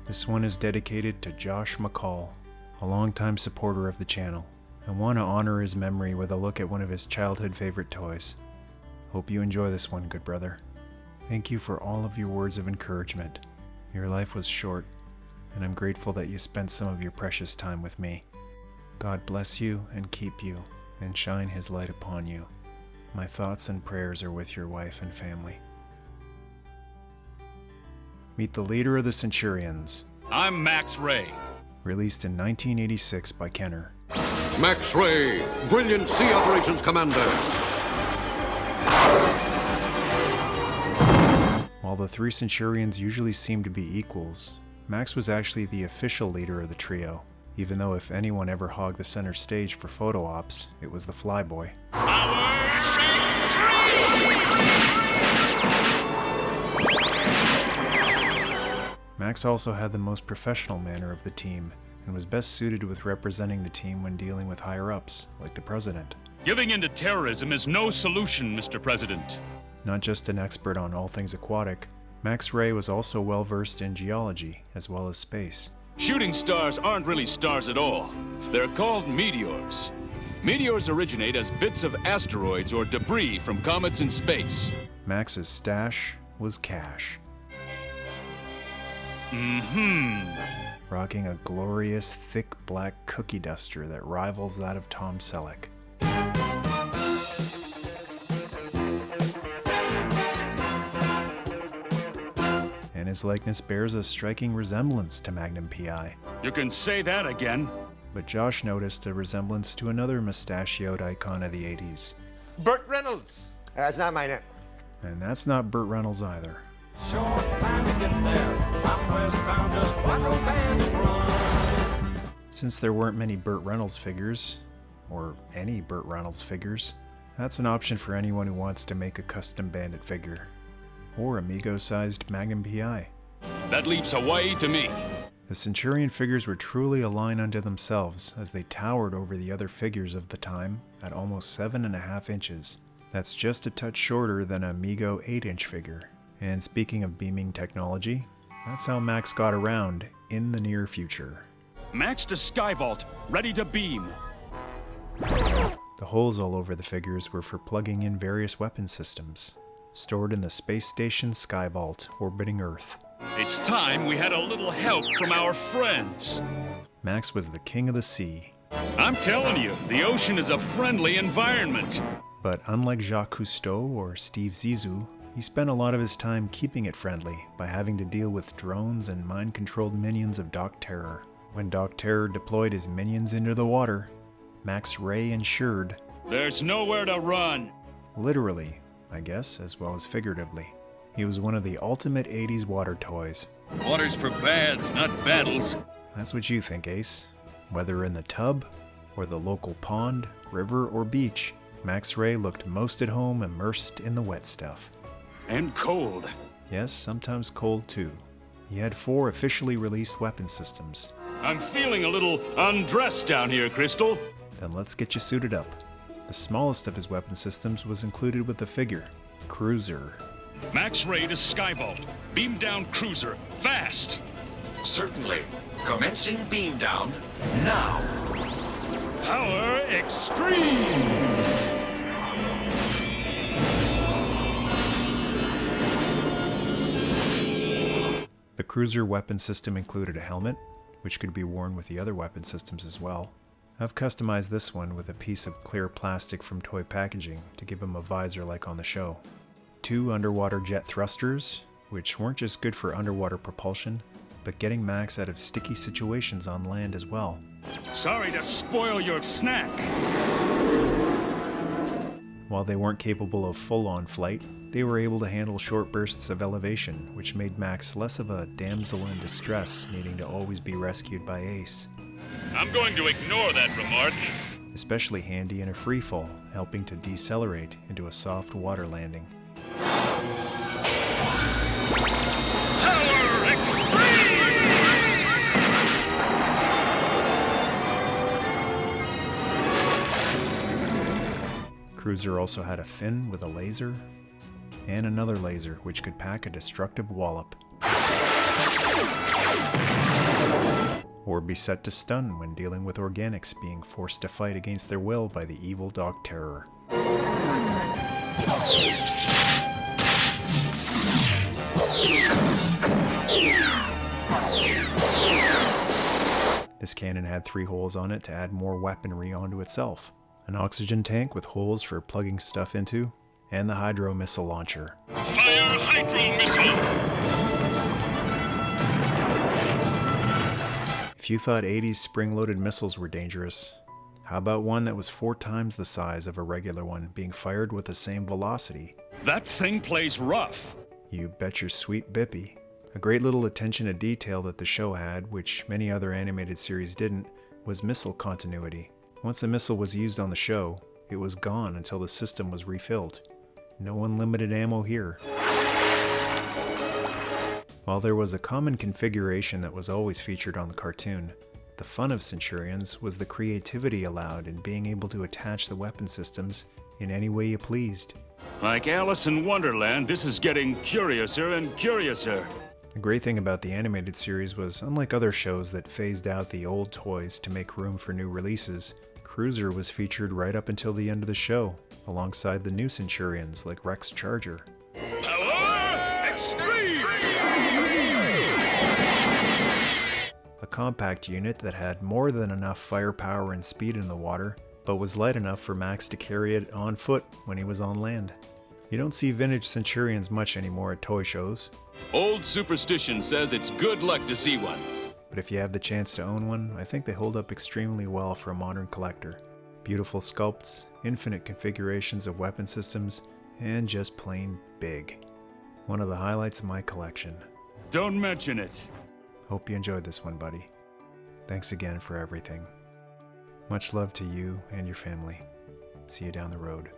This one is dedicated to Josh McCall, a longtime supporter of the channel. I want to honor his memory with a look at one of his childhood favorite toys. Hope you enjoy this one, good brother. Thank you for all of your words of encouragement. Your life was short, and I'm grateful that you spent some of your precious time with me. God bless you and keep you, and shine his light upon you. My thoughts and prayers are with your wife and family. Meet the leader of the Centurions. I'm Max Ray. Released in 1986 by Kenner. Max Ray, Brilliant Sea Operations Commander. While the three Centurions usually seem to be equals, Max was actually the official leader of the trio, even though if anyone ever hogged the center stage for photo ops, it was the Flyboy. Max also had the most professional manner of the team, and was best suited with representing the team when dealing with higher-ups, like the President. Giving in to terrorism is no solution, Mr. President. Not just an expert on all things aquatic, Max Ray was also well-versed in geology, as well as space. Shooting stars aren't really stars at all. They're called meteors. Meteors originate as bits of asteroids or debris from comets in space. Max's stash was cash. Rocking a glorious, thick black cookie duster that rivals that of Tom Selleck. And his likeness bears a striking resemblance to Magnum P.I. You can say that again. But Josh noticed a resemblance to another mustachioed icon of the 80s. Burt Reynolds. That's not my name. And that's not Burt Reynolds either. Short time to get there. I'm westbound, just watch old bandit run. Since there weren't many Burt Reynolds figures, or any Burt Reynolds figures, that's an option for anyone who wants to make a custom Bandit figure, or Amigo-sized Magnum P.I. That leaves Hawaii to me. The Centurion figures were truly a line unto themselves, as they towered over the other figures of the time at almost 7.5 inches. That's just a touch shorter than an Amigo 8-inch figure. And speaking of beaming technology, that's how Max got around in the near future. Max to Skyvault, ready to beam. The holes all over the figures were for plugging in various weapon systems, stored in the space station Skyvault orbiting Earth. It's time we had a little help from our friends. Max was the king of the sea. I'm telling you, the ocean is a friendly environment. But unlike Jacques Cousteau or Steve Zissou, he spent a lot of his time keeping it friendly by having to deal with drones and mind-controlled minions of Doc Terror. When Doc Terror deployed his minions into the water, Max Ray ensured, There's nowhere to run. Literally, I guess, as well as figuratively. He was one of the ultimate 80s water toys. Water's for baths, not battles. That's what you think, Ace. Whether in the tub, or the local pond, river, or beach, Max Ray looked most at home immersed in the wet stuff. And cold. Yes, sometimes cold too. He had 4 officially released weapon systems. I'm feeling a little undressed down here, Crystal. Then let's get you suited up. The smallest of his weapon systems was included with the figure, Cruiser. Max Ray to Skyvault. Beam down Cruiser, fast! Certainly. Commencing beam down now. Power extreme! The Cruiser weapon system included a helmet, which could be worn with the other weapon systems as well. I've customized this one with a piece of clear plastic from toy packaging to give him a visor like on the show. 2 underwater jet thrusters, which weren't just good for underwater propulsion, but getting Max out of sticky situations on land as well. Sorry to spoil your snack. While they weren't capable of full-on flight, they were able to handle short bursts of elevation, which made Max less of a damsel in distress needing to always be rescued by Ace. I'm going to ignore that remark. Especially handy in a free fall, helping to decelerate into a soft water landing. Power extreme! Cruiser also had a fin with a laser, and another laser which could pack a destructive wallop. or be set to stun when dealing with organics being forced to fight against their will by the evil Dog Terror. This cannon had 3 holes on it to add more weaponry onto itself. An oxygen tank with holes for plugging stuff into, and the hydro missile launcher. Fire hydro missile! If you thought 80s spring-loaded missiles were dangerous, how about one that was 4 times the size of a regular one being fired with the same velocity? That thing plays rough. You bet your sweet bippy. A great little attention to detail that the show had, which many other animated series didn't, was missile continuity. Once a missile was used on the show, it was gone until the system was refilled. No unlimited ammo here. While there was a common configuration that was always featured on the cartoon, the fun of Centurions was the creativity allowed in being able to attach the weapon systems in any way you pleased. Like Alice in Wonderland, this is getting curiouser and curiouser. The great thing about the animated series was, unlike other shows that phased out the old toys to make room for new releases, Cruiser was featured right up until the end of the show, alongside the new Centurions like Rex Charger. Power extreme! A compact unit that had more than enough firepower and speed in the water, but was light enough for Max to carry it on foot when he was on land. You don't see vintage Centurions much anymore at toy shows. Old superstition says it's good luck to see one. But if you have the chance to own one, I think they hold up extremely well for a modern collector. Beautiful sculpts, infinite configurations of weapon systems, and just plain big. One of the highlights of my collection. Don't mention it. Hope you enjoyed this one, buddy. Thanks again for everything. Much love to you and your family. See you down the road.